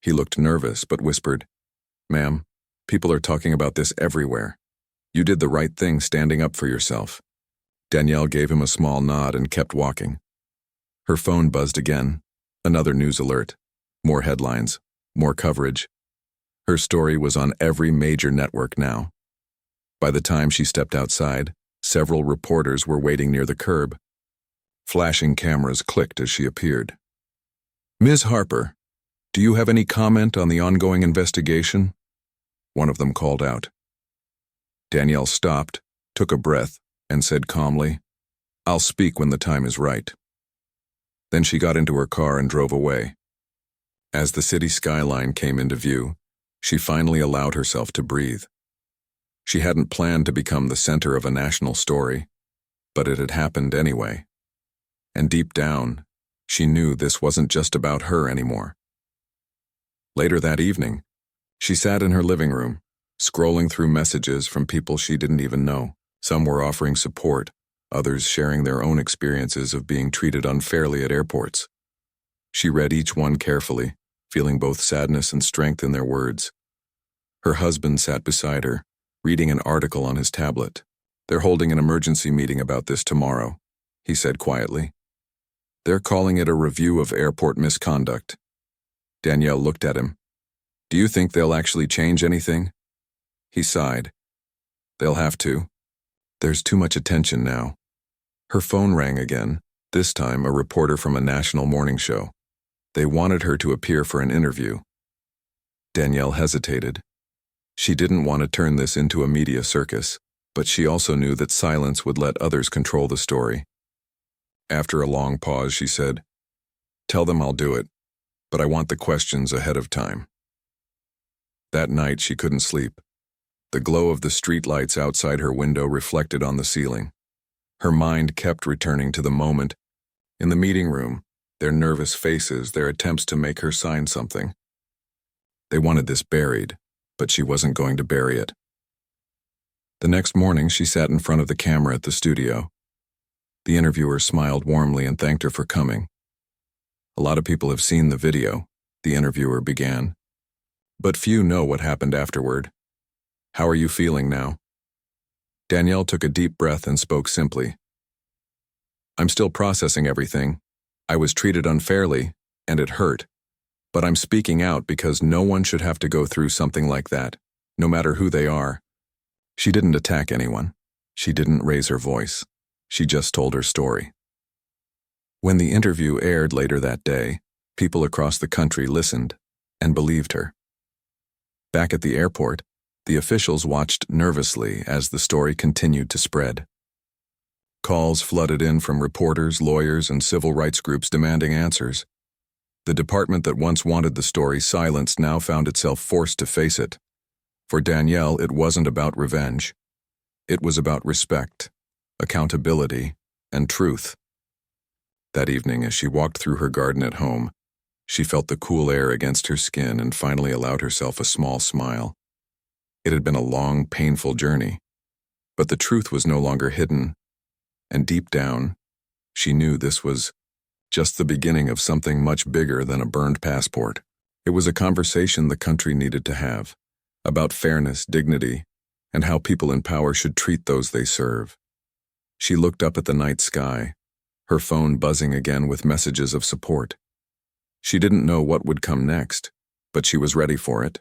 He looked nervous, but whispered, Ma'am, people are talking about this everywhere. You did the right thing standing up for yourself. Danielle gave him a small nod and kept walking. Her phone buzzed again. Another news alert. More headlines. More coverage. Her story was on every major network now. By the time she stepped outside, several reporters were waiting near the curb. Flashing cameras clicked as she appeared. Ms. Harper, do you have any comment on the ongoing investigation? One of them called out. Danielle stopped, took a breath, and said calmly, I'll speak when the time is right. Then she got into her car and drove away. As the city skyline came into view, she finally allowed herself to breathe. She hadn't planned to become the center of a national story, but it had happened anyway. And deep down, She knew this wasn't just about her anymore. Later that evening, she sat in her living room, scrolling through messages from people she didn't even know. Some were offering support, others sharing their own experiences of being treated unfairly at airports. She read each one carefully, feeling both sadness and strength in their words. Her husband sat beside her, reading an article on his tablet. "They're holding an emergency meeting about this tomorrow," he said quietly. "They're calling it a review of airport misconduct." Danielle looked at him. "Do you think they'll actually change anything?" He sighed. "They'll have to. There's too much attention now." Her phone rang again, this time a reporter from a national morning show. They wanted her to appear for an interview. Danielle hesitated. She didn't want to turn this into a media circus, but she also knew that silence would let others control the story. After a long pause, she said, "Tell them I'll do it, but I want the questions ahead of time." That night, she couldn't sleep. The glow of the streetlights outside her window reflected on the ceiling. Her mind kept returning to the moment in the meeting room, their nervous faces, their attempts to make her sign something. They wanted this buried, but she wasn't going to bury it. The next morning, she sat in front of the camera at the studio. The interviewer smiled warmly and thanked her for coming. "A lot of people have seen the video," the interviewer began, "but few know what happened afterward. How are you feeling now?" Danielle took a deep breath and spoke simply. "I'm still processing everything. I was treated unfairly, and it hurt. But I'm speaking out because no one should have to go through something like that, no matter who they are." She didn't attack anyone. She didn't raise her voice. She just told her story. When the interview aired later that day, people across the country listened and believed her. Back at the airport, the officials watched nervously as the story continued to spread. Calls flooded in from reporters, lawyers, and civil rights groups demanding answers. The department that once wanted the story silenced now found itself forced to face it. For Danielle, it wasn't about revenge. It was about respect, accountability, and truth. That evening, as she walked through her garden at home, she felt the cool air against her skin and finally allowed herself a small smile. It had been a long, painful journey, but the truth was no longer hidden, and deep down, she knew this was just the beginning of something much bigger than a burned passport. It was a conversation the country needed to have, about fairness, dignity, and how people in power should treat those they serve. She looked up at the night sky, her phone buzzing again with messages of support. She didn't know what would come next, but she was ready for it.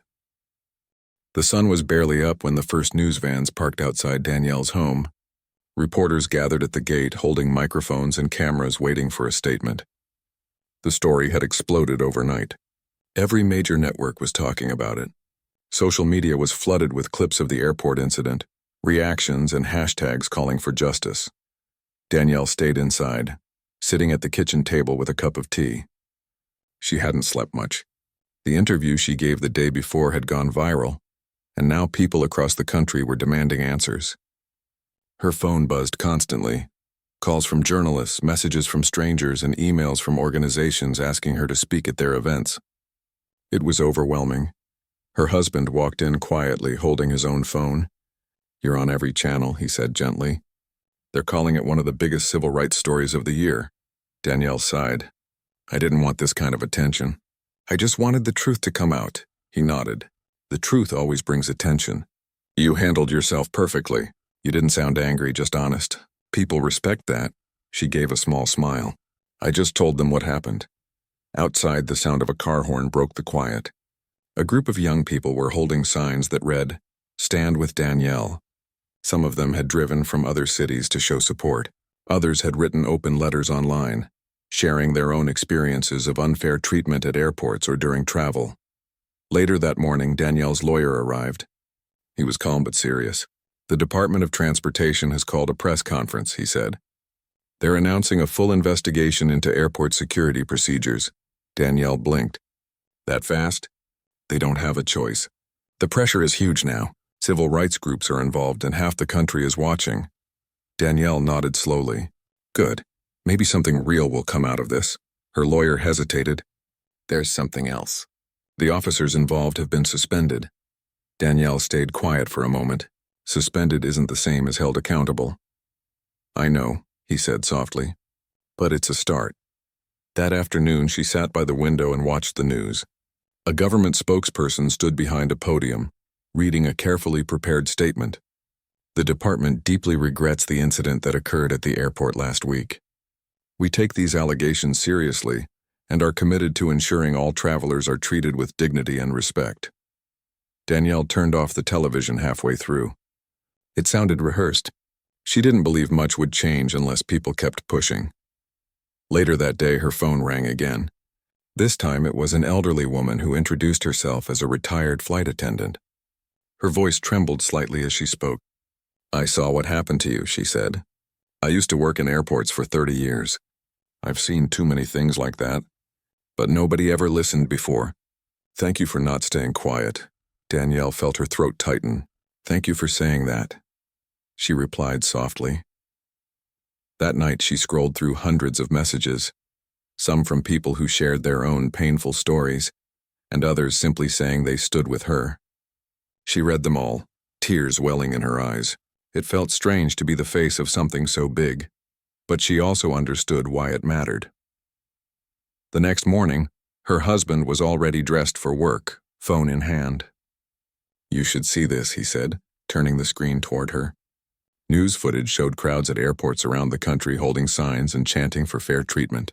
The sun was barely up when the first news vans parked outside Danielle's home. Reporters gathered at the gate, holding microphones and cameras waiting for a statement. The story had exploded overnight. Every major network was talking about it. Social media was flooded with clips of the airport incident, reactions, and hashtags calling for justice. Danielle stayed inside, sitting at the kitchen table with a cup of tea. She hadn't slept much. The interview she gave the day before had gone viral, and now people across the country were demanding answers. Her phone buzzed constantly. Calls from journalists, messages from strangers, and emails from organizations asking her to speak at their events. It was overwhelming. Her husband walked in quietly, holding his own phone. "You're on every channel," he said gently. "They're calling it one of the biggest civil rights stories of the year." Danielle sighed. "I didn't want this kind of attention. I just wanted the truth to come out." He nodded. "The truth always brings attention. You handled yourself perfectly. You didn't sound angry, just honest. People respect that." She gave a small smile. "I just told them what happened." Outside, the sound of a car horn broke the quiet. A group of young people were holding signs that read, "Stand with Danielle." Some of them had driven from other cities to show support. Others had written open letters online, sharing their own experiences of unfair treatment at airports or during travel. Later that morning, Danielle's lawyer arrived. He was calm but serious. "The Department of Transportation has called a press conference," he said. "They're announcing a full investigation into airport security procedures." Danielle blinked. "That fast?" "They don't have a choice. The pressure is huge now. Civil rights groups are involved and half the country is watching." Danielle nodded slowly. "Good. Maybe something real will come out of this." Her lawyer hesitated. There's something else. The officers involved have been suspended. Danielle stayed quiet for a moment. Suspended isn't the same as held accountable. I know, he said softly. But it's a start. That afternoon, she sat by the window and watched the news. A government spokesperson stood behind a podium, reading a carefully prepared statement. The department deeply regrets the incident that occurred at the airport last week. We take these allegations seriously and are committed to ensuring all travelers are treated with dignity and respect. Danielle turned off the television halfway through. It sounded rehearsed. She didn't believe much would change unless people kept pushing. Later that day, her phone rang again. This time it was an elderly woman who introduced herself as a retired flight attendant. Her voice trembled slightly as she spoke. I saw what happened to you, she said. I used to work in airports for 30 years. I've seen too many things like that. But nobody ever listened before. Thank you for not staying quiet. Danielle felt her throat tighten. Thank you for saying that. She replied softly. That night she scrolled through hundreds of messages, some from people who shared their own painful stories, and others simply saying they stood with her. She read them all, tears welling in her eyes. It felt strange to be the face of something so big, but she also understood why it mattered. The next morning, her husband was already dressed for work, phone in hand. You should see this, he said, turning the screen toward her. News footage showed crowds at airports around the country holding signs and chanting for fair treatment.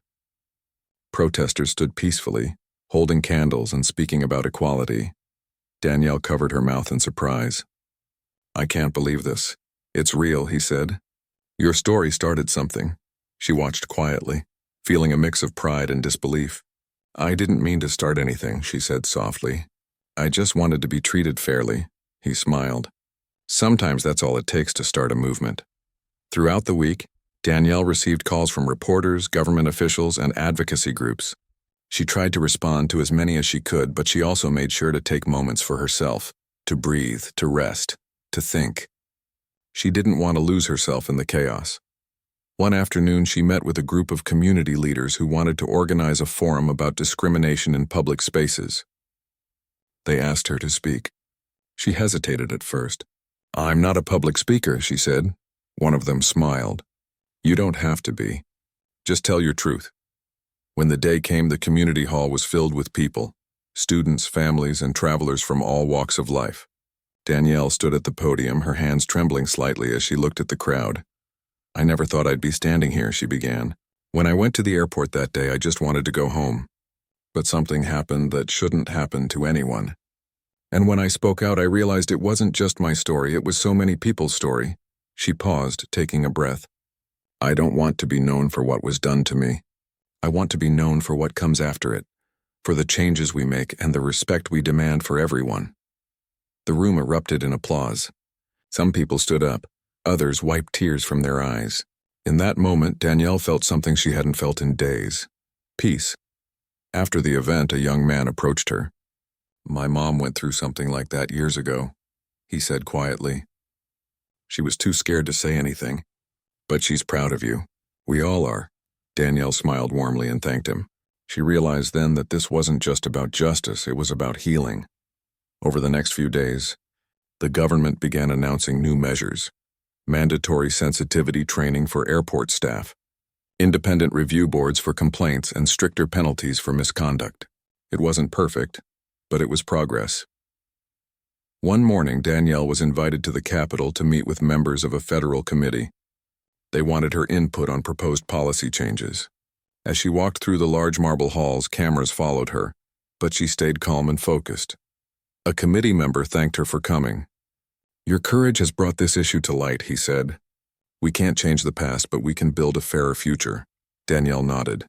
Protesters stood peacefully, holding candles and speaking about equality. Danielle covered her mouth in surprise. I can't believe this. It's real, he said. Your story started something. She watched quietly, feeling a mix of pride and disbelief. I didn't mean to start anything, she said softly. I just wanted to be treated fairly. He smiled. Sometimes that's all it takes to start a movement. Throughout the week, Danielle received calls from reporters, government officials, and advocacy groups. She tried to respond to as many as she could, but she also made sure to take moments for herself, to breathe, to rest, to think. She didn't want to lose herself in the chaos. One afternoon, she met with a group of community leaders who wanted to organize a forum about discrimination in public spaces. They asked her to speak. She hesitated at first. I'm not a public speaker, she said. One of them smiled. You don't have to be. Just tell your truth. When the day came, the community hall was filled with people, students, families, and travelers from all walks of life. Danielle stood at the podium, her hands trembling slightly as she looked at the crowd. I never thought I'd be standing here, she began. When I went to the airport that day, I just wanted to go home. But something happened that shouldn't happen to anyone. And when I spoke out, I realized it wasn't just my story, it was so many people's story. She paused, taking a breath. I don't want to be known for what was done to me. I want to be known for what comes after it, for the changes we make and the respect we demand for everyone. The room erupted in applause. Some people stood up, others wiped tears from their eyes. In that moment, Danielle felt something she hadn't felt in days. Peace. After the event, a young man approached her. My mom went through something like that years ago, he said quietly. She was too scared to say anything. But she's proud of you. We all are. Danielle smiled warmly and thanked him. She realized then that this wasn't just about justice, it was about healing. Over the next few days, the government began announcing new measures. Mandatory sensitivity training for airport staff, independent review boards for complaints, and stricter penalties for misconduct. It wasn't perfect, but it was progress. One morning, Danielle was invited to the Capitol to meet with members of a federal committee. They wanted her input on proposed policy changes. As she walked through the large marble halls, cameras followed her, but she stayed calm and focused. A committee member thanked her for coming. Your courage has brought this issue to light, he said. We can't change the past, but we can build a fairer future. Danielle nodded.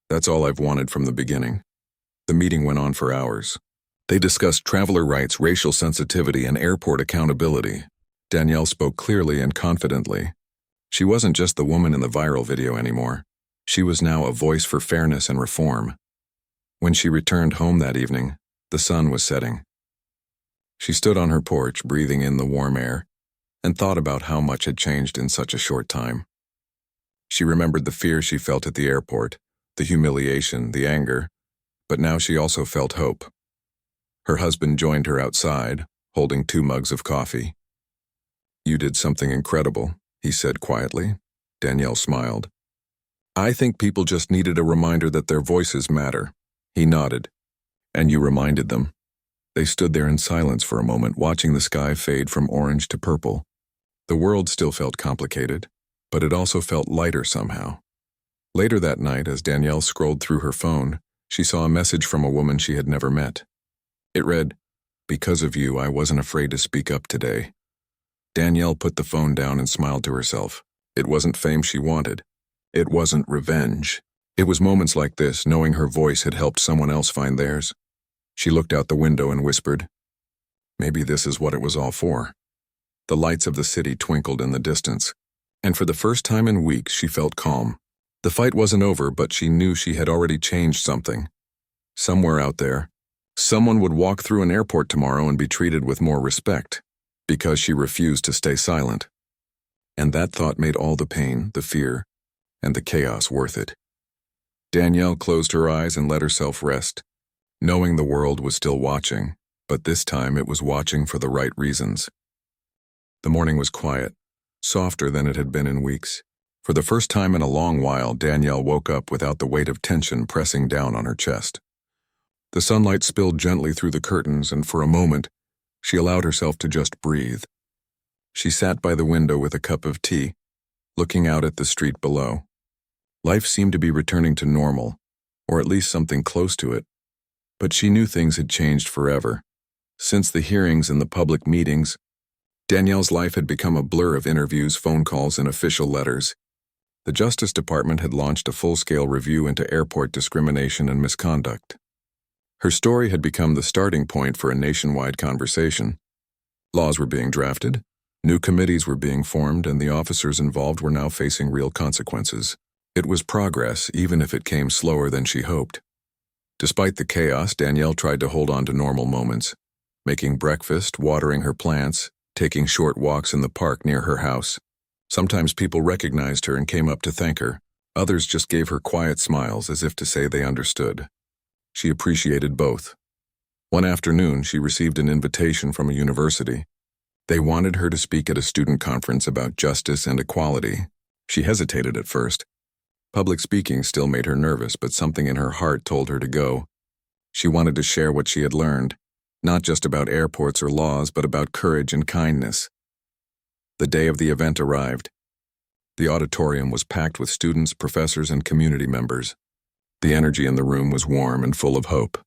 That's all I've wanted from the beginning. The meeting went on for hours. They discussed traveler rights, racial sensitivity, and airport accountability. Danielle spoke clearly and confidently. She wasn't just the woman in the viral video anymore. She was now a voice for fairness and reform. When she returned home that evening, the sun was setting. She stood on her porch, breathing in the warm air, and thought about how much had changed in such a short time. She remembered the fear she felt at the airport, the humiliation, the anger, but now she also felt hope. Her husband joined her outside, holding 2 mugs of coffee. "You did something incredible," he said quietly. Danielle smiled. "I think people just needed a reminder that their voices matter." He nodded. "And you reminded them." They stood there in silence for a moment, watching the sky fade from orange to purple. The world still felt complicated, but it also felt lighter somehow. Later that night, as Danielle scrolled through her phone, she saw a message from a woman she had never met. It read, "Because of you, I wasn't afraid to speak up today." Danielle put the phone down and smiled to herself. It wasn't fame she wanted. It wasn't revenge. It was moments like this, knowing her voice had helped someone else find theirs. She looked out the window and whispered, "Maybe this is what it was all for." The lights of the city twinkled in the distance, and for the first time in weeks she felt calm. The fight wasn't over, but she knew she had already changed something. Somewhere out there, someone would walk through an airport tomorrow and be treated with more respect, because she refused to stay silent. And that thought made all the pain, the fear, and the chaos worth it. Danielle closed her eyes and let herself rest, knowing the world was still watching, but this time it was watching for the right reasons. The morning was quiet, softer than it had been in weeks. For the first time in a long while, Danielle woke up without the weight of tension pressing down on her chest. The sunlight spilled gently through the curtains, and for a moment, she allowed herself to just breathe. She sat by the window with a cup of tea, looking out at the street below. Life seemed to be returning to normal, or at least something close to it. But she knew things had changed forever. Since the hearings and the public meetings, Danielle's life had become a blur of interviews, phone calls, and official letters. The Justice Department had launched a full-scale review into airport discrimination and misconduct. Her story had become the starting point for a nationwide conversation. Laws were being drafted, new committees were being formed, and the officers involved were now facing real consequences. It was progress, even if it came slower than she hoped. Despite the chaos, Danielle tried to hold on to normal moments, making breakfast, watering her plants, taking short walks in the park near her house. Sometimes people recognized her and came up to thank her. Others just gave her quiet smiles as if to say they understood. She appreciated both. One afternoon, she received an invitation from a university. They wanted her to speak at a student conference about justice and equality. She hesitated at first. Public speaking still made her nervous, but something in her heart told her to go. She wanted to share what she had learned, not just about airports or laws, but about courage and kindness. The day of the event arrived. The auditorium was packed with students, professors, and community members. The energy in the room was warm and full of hope.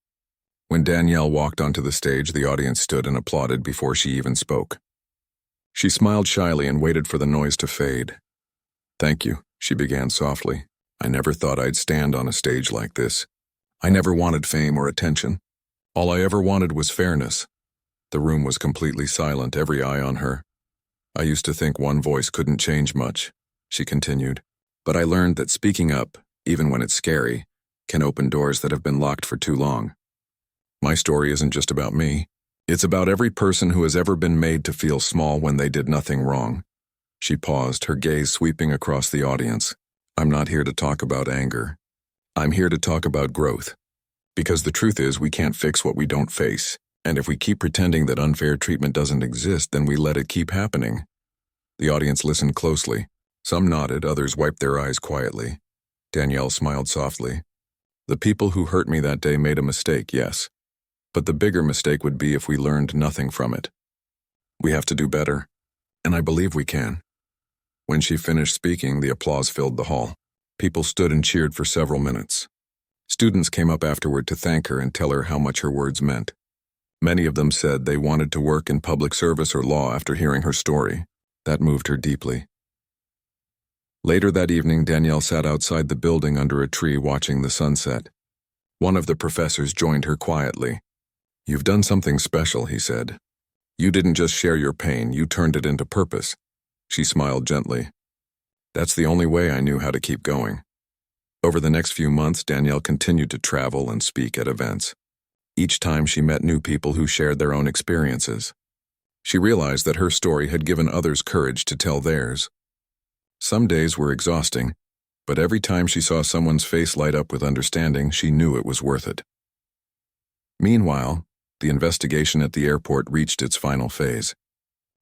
When Danielle walked onto the stage, the audience stood and applauded before she even spoke. She smiled shyly and waited for the noise to fade. "Thank you," she began softly. "I never thought I'd stand on a stage like this. I never wanted fame or attention. All I ever wanted was fairness." The room was completely silent, every eye on her. "I used to think one voice couldn't change much," she continued. "But I learned that speaking up, even when it's scary, can open doors that have been locked for too long. My story isn't just about me. It's about every person who has ever been made to feel small when they did nothing wrong." She paused, her gaze sweeping across the audience. "I'm not here to talk about anger. I'm here to talk about growth. Because the truth is, we can't fix what we don't face. And if we keep pretending that unfair treatment doesn't exist, then we let it keep happening." The audience listened closely. Some nodded, others wiped their eyes quietly. Danielle smiled softly. "The people who hurt me that day made a mistake, yes. But the bigger mistake would be if we learned nothing from it. We have to do better, and I believe we can." When she finished speaking, the applause filled the hall. People stood and cheered for several minutes. Students came up afterward to thank her and tell her how much her words meant. Many of them said they wanted to work in public service or law after hearing her story. That moved her deeply. Later that evening, Danielle sat outside the building under a tree watching the sunset. One of the professors joined her quietly. "You've done something special," he said. "You didn't just share your pain, you turned it into purpose." She smiled gently. "That's the only way I knew how to keep going." Over the next few months, Danielle continued to travel and speak at events. Each time she met new people who shared their own experiences. She realized that her story had given others courage to tell theirs. Some days were exhausting, But every time she saw someone's face light up with understanding, she knew it was worth it. Meanwhile, the investigation at the airport reached its final phase.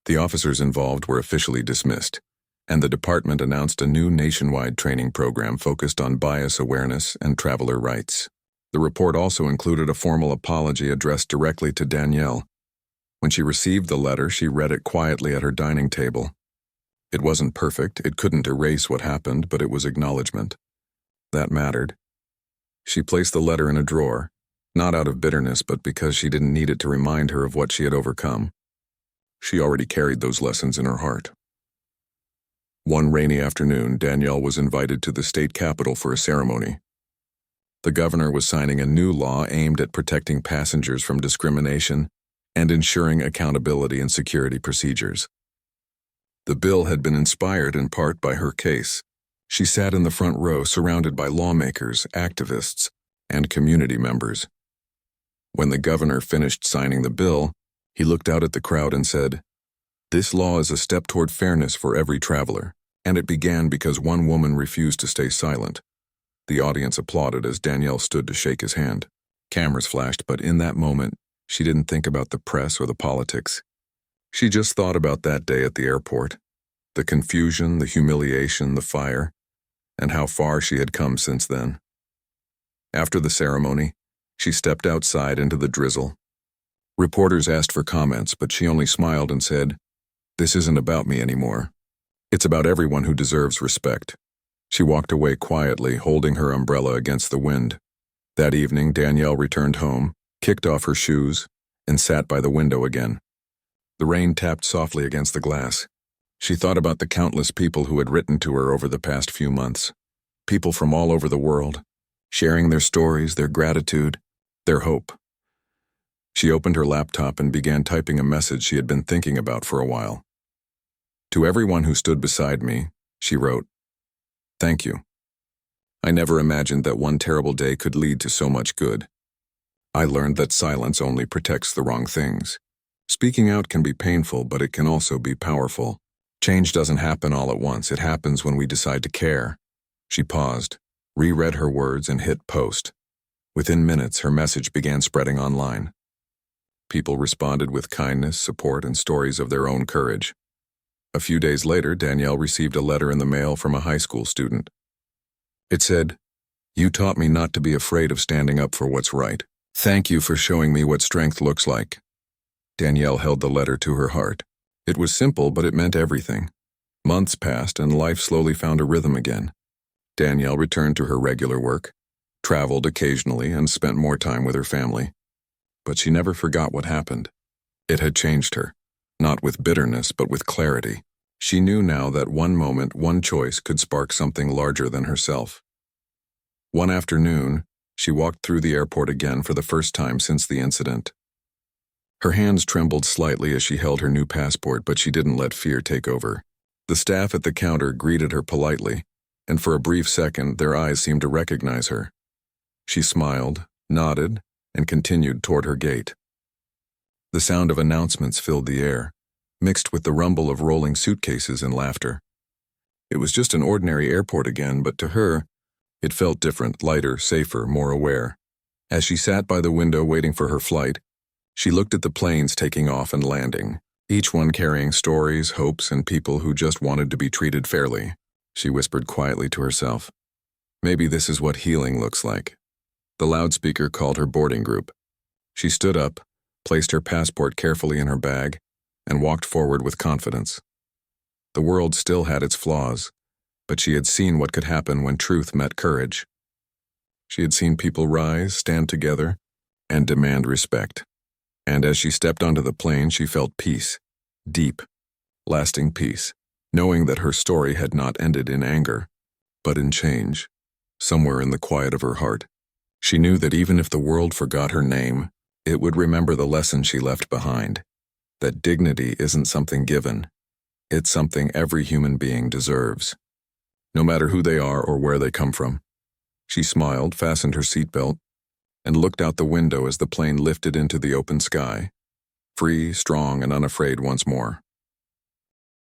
The officers involved were officially dismissed, and the department announced a new nationwide training program focused on bias awareness and traveler rights. The report also included a formal apology addressed directly to Danielle. When she received the letter, she read it quietly at her dining table. It wasn't perfect, it couldn't erase what happened, but it was acknowledgement. That mattered. She placed the letter in a drawer, not out of bitterness, but because she didn't need it to remind her of what she had overcome. She already carried those lessons in her heart. One rainy afternoon, Danielle was invited to the state capitol for a ceremony. The governor was signing a new law aimed at protecting passengers from discrimination and ensuring accountability and security procedures. The bill had been inspired in part by her case. She sat in the front row surrounded by lawmakers, activists, and community members. When the governor finished signing the bill, he looked out at the crowd and said, "This law is a step toward fairness for every traveler, and it began because one woman refused to stay silent." The audience applauded as Danielle stood to shake his hand. Cameras flashed, but in that moment, she didn't think about the press or the politics. She just thought about that day at the airport, the confusion, the humiliation, the fire, and how far she had come since then. After the ceremony, she stepped outside into the drizzle. Reporters asked for comments, but she only smiled and said, "This isn't about me anymore. It's about everyone who deserves respect." She walked away quietly, holding her umbrella against the wind. That evening, Danielle returned home, kicked off her shoes, and sat by the window again. The rain tapped softly against the glass. She thought about the countless people who had written to her over the past few months. People from all over the world, sharing their stories, their gratitude, their hope. She opened her laptop and began typing a message she had been thinking about for a while. "To everyone who stood beside me," she wrote, "thank you. I never imagined that one terrible day could lead to so much good. I learned that silence only protects the wrong things. Speaking out can be painful, but it can also be powerful. Change doesn't happen all at once. It happens when we decide to care." She paused, reread her words, and hit post. Within minutes, her message began spreading online. People responded with kindness, support, and stories of their own courage. A few days later, Danielle received a letter in the mail from a high school student. It said, "You taught me not to be afraid of standing up for what's right. Thank you for showing me what strength looks like." Danielle held the letter to her heart. It was simple, but it meant everything. Months passed, and life slowly found a rhythm again. Danielle returned to her regular work, traveled occasionally, and spent more time with her family. But she never forgot what happened. It had changed her, not with bitterness, but with clarity. She knew now that one moment, one choice could spark something larger than herself. One afternoon, she walked through the airport again for the first time since the incident. Her hands trembled slightly as she held her new passport, but she didn't let fear take over. The staff at the counter greeted her politely, and for a brief second, their eyes seemed to recognize her. She smiled, nodded, and continued toward her gate. The sound of announcements filled the air, mixed with the rumble of rolling suitcases and laughter. It was just an ordinary airport again, but to her, it felt different, lighter, safer, more aware. As she sat by the window waiting for her flight, she looked at the planes taking off and landing, each one carrying stories, hopes, and people who just wanted to be treated fairly. She whispered quietly to herself, "Maybe this is what healing looks like." The loudspeaker called her boarding group. She stood up, placed her passport carefully in her bag, and walked forward with confidence. The world still had its flaws, but she had seen what could happen when truth met courage. She had seen people rise, stand together, and demand respect. And as she stepped onto the plane, she felt peace, deep, lasting peace, knowing that her story had not ended in anger, but in change, somewhere in the quiet of her heart. She knew that even if the world forgot her name, it would remember the lesson she left behind, that dignity isn't something given, it's something every human being deserves, no matter who they are or where they come from. She smiled, fastened her seatbelt, and looked out the window as the plane lifted into the open sky, free, strong, and unafraid once more.